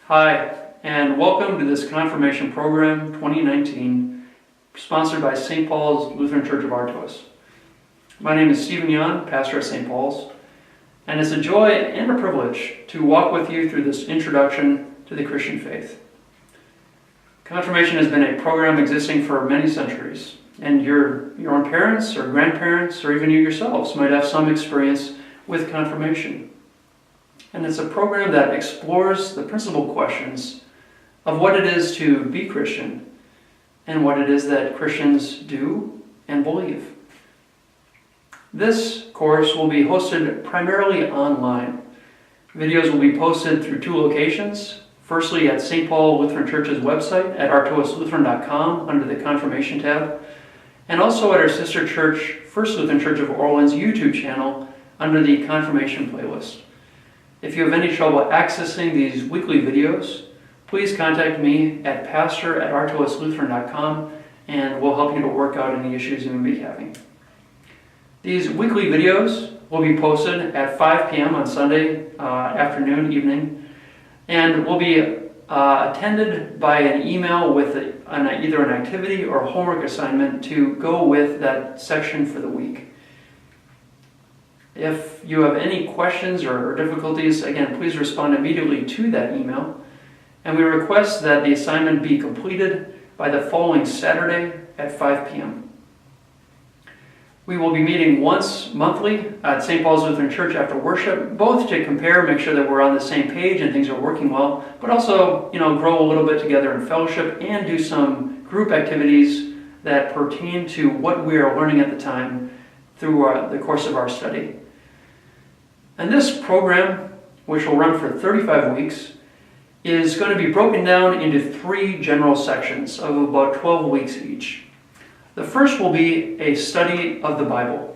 Hi, and welcome to this Confirmation Program 2019, sponsored by St. Paul's Lutheran Church of Artois. My name is Stephen Young, pastor at St. Paul's, and it's a joy and a privilege to walk with you through this introduction to the Christian faith. Confirmation has been a program existing for many centuries, and your own parents or grandparents or even you yourselves might have some experience with confirmation. And it's a program that explores the principal questions of what it is to be Christian and what it is that Christians do and believe. This course will be hosted primarily online. Videos will be posted through two locations. Firstly, at St. Paul Lutheran Church's website at artoislutheran.com under the Confirmation tab, and also at our sister church, First Lutheran Church of Orland's YouTube channel under the Confirmation playlist. If you have any trouble accessing these weekly videos, please contact me at pastor@artoislutheran.com and we'll help you to work out any issues you may be having. These weekly videos will be posted at 5 p.m. on Sunday evening, and will be attended by an email with either an activity or a homework assignment to go with that section for the week. If you have any questions or difficulties, again, please respond immediately to that email. And we request that the assignment be completed by the following Saturday at 5 p.m. We will be meeting once monthly at St. Paul's Lutheran Church after worship, both to compare, make sure that we're on the same page and things are working well, but also, grow a little bit together in fellowship and do some group activities that pertain to what we are learning at the time through the course of our study. And this program, which will run for 35 weeks, is going to be broken down into three general sections of about 12 weeks each. The first will be a study of the Bible.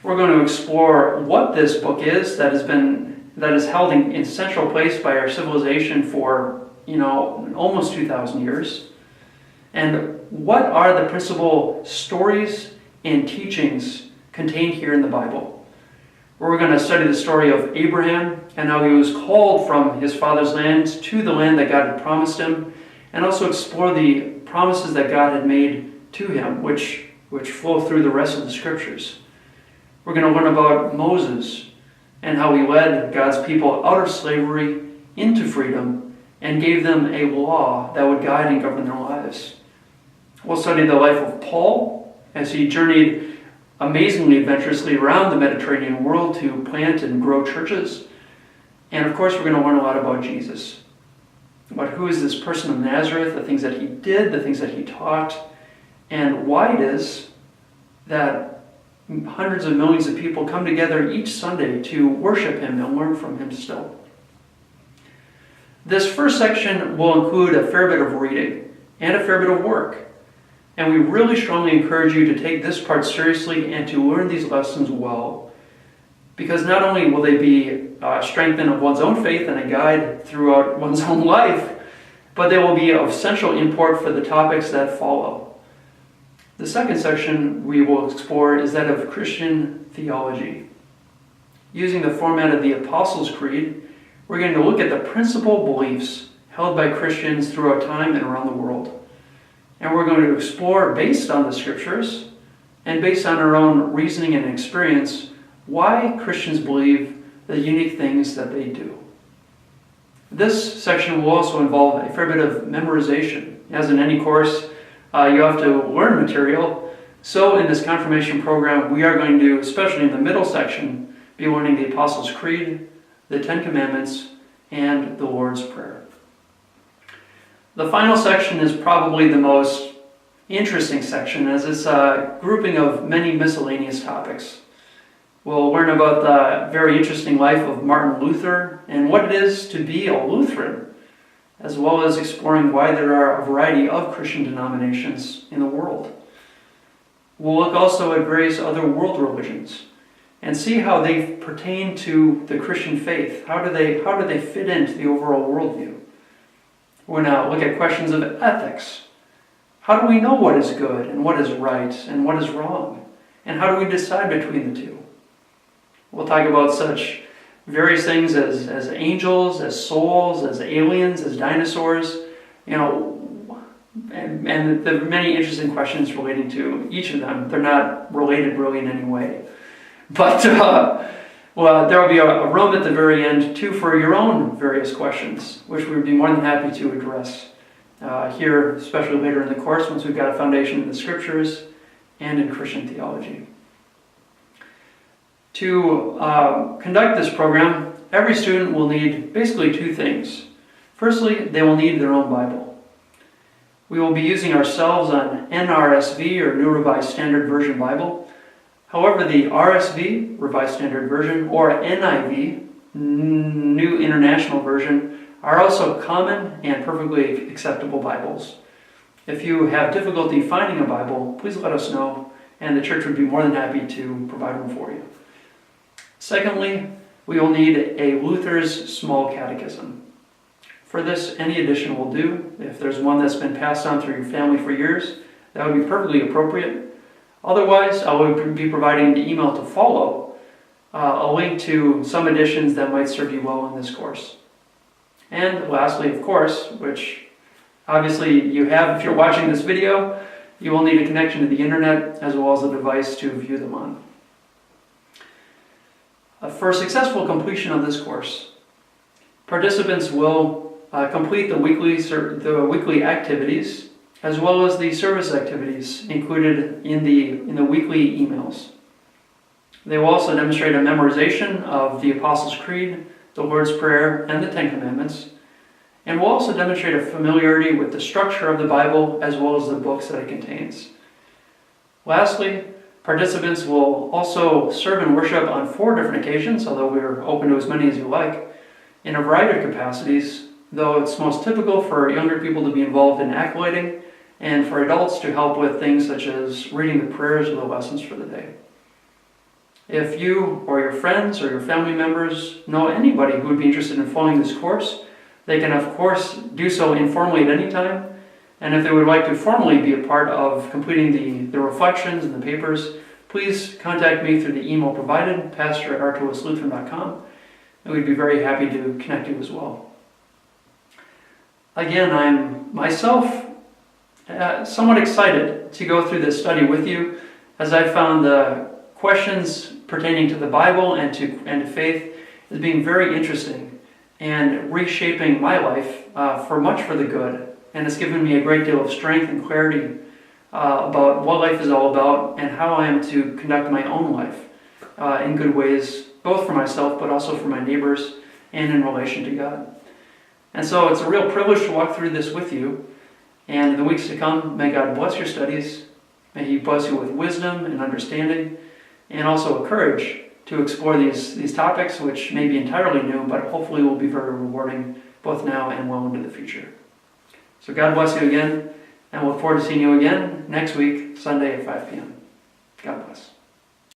We're going to explore what this book is that is held in central place by our civilization for almost 2,000 years, and what are the principal stories and teachings contained here in the Bible. We're going to study the story of Abraham and how he was called from his father's land to the land that God had promised him, and also explore the promises that God had made to him, which flow through the rest of the scriptures. We're going to learn about Moses and how he led God's people out of slavery into freedom and gave them a law that would guide and govern their lives. We'll study the life of Paul as he journeyed amazingly adventurously around the Mediterranean world to plant and grow churches. And of course, we're going to learn a lot about Jesus. About who is this person of Nazareth, the things that he did, the things that he taught, and why it is that hundreds of millions of people come together each Sunday to worship him and learn from him still. This first section will include a fair bit of reading and a fair bit of work. And we really strongly encourage you to take this part seriously and to learn these lessons well. Because not only will they be strengthened of one's own faith and a guide throughout one's own life, but they will be of central import for the topics that follow. The second section we will explore is that of Christian theology. Using the format of the Apostles' Creed, we're going to look at the principal beliefs held by Christians throughout time and around the world. And we're going to explore, based on the scriptures and based on our own reasoning and experience, why Christians believe the unique things that they do. This section will also involve a fair bit of memorization. As in any course, you have to learn material. So in this confirmation program, we are going to, especially in the middle section, be learning the Apostles' Creed, the Ten Commandments, and the Lord's Prayer. The final section is probably the most interesting section, as it's a grouping of many miscellaneous topics. We'll learn about the very interesting life of Martin Luther and what it is to be a Lutheran, as well as exploring why there are a variety of Christian denominations in the world. We'll look also at various other world religions and see how they pertain to the Christian faith. How do they fit into the overall worldview? We're going to look at questions of ethics. How do we know what is good and what is right and what is wrong? And how do we decide between the two? We'll talk about such various things as angels, as souls, as aliens, as dinosaurs, and the many interesting questions relating to each of them. They're not related really in any way. But well, there will be a room at the very end, too, for your own various questions, which we would be more than happy to address here, especially later in the course, once we've got a foundation in the Scriptures and in Christian theology. To conduct this program, every student will need basically two things. Firstly, they will need their own Bible. We will be using ourselves on NRSV, or New Revised Standard Version Bible. However, the RSV, Revised Standard Version, or NIV, New International Version, are also common and perfectly acceptable Bibles. If you have difficulty finding a Bible, please let us know, and the church would be more than happy to provide one for you. Secondly, we will need a Luther's Small Catechism. For this, any addition will do. If there's one that's been passed on through your family for years, that would be perfectly appropriate. Otherwise, I will be providing the email to follow a link to some additions that might serve you well in this course. And lastly, of course, which obviously you have if you're watching this video, you will need a connection to the internet as well as a device to view them on. For successful completion of this course, participants will complete the weekly activities as well as the service activities included in the weekly emails. They will also demonstrate a memorization of the Apostles' Creed, the Lord's Prayer, and the Ten Commandments, and will also demonstrate a familiarity with the structure of the Bible as well as the books that it contains. Lastly, participants will also serve and worship on 4 different occasions, although we're open to as many as you like, in a variety of capacities, though it's most typical for younger people to be involved in acolyting and for adults to help with things such as reading the prayers or the lessons for the day. If you or your friends or your family members know anybody who would be interested in following this course, they can of course do so informally at any time. And if they would like to formally be a part of completing the reflections and the papers, please contact me through the email provided, pastor@artoislutheran.com, and we'd be very happy to connect you as well. Again, I'm myself somewhat excited to go through this study with you, as I found the questions pertaining to the Bible and to faith as being very interesting and reshaping my life for the good. And it's given me a great deal of strength and clarity about what life is all about and how I am to conduct my own life in good ways, both for myself but also for my neighbors and in relation to God. And so it's a real privilege to walk through this with you. And in the weeks to come, may God bless your studies. May He bless you with wisdom and understanding, and also a courage to explore these topics, which may be entirely new, but hopefully will be very rewarding both now and well into the future. So God bless you again, and we'll look forward to seeing you again next week, Sunday at 5 p.m. God bless.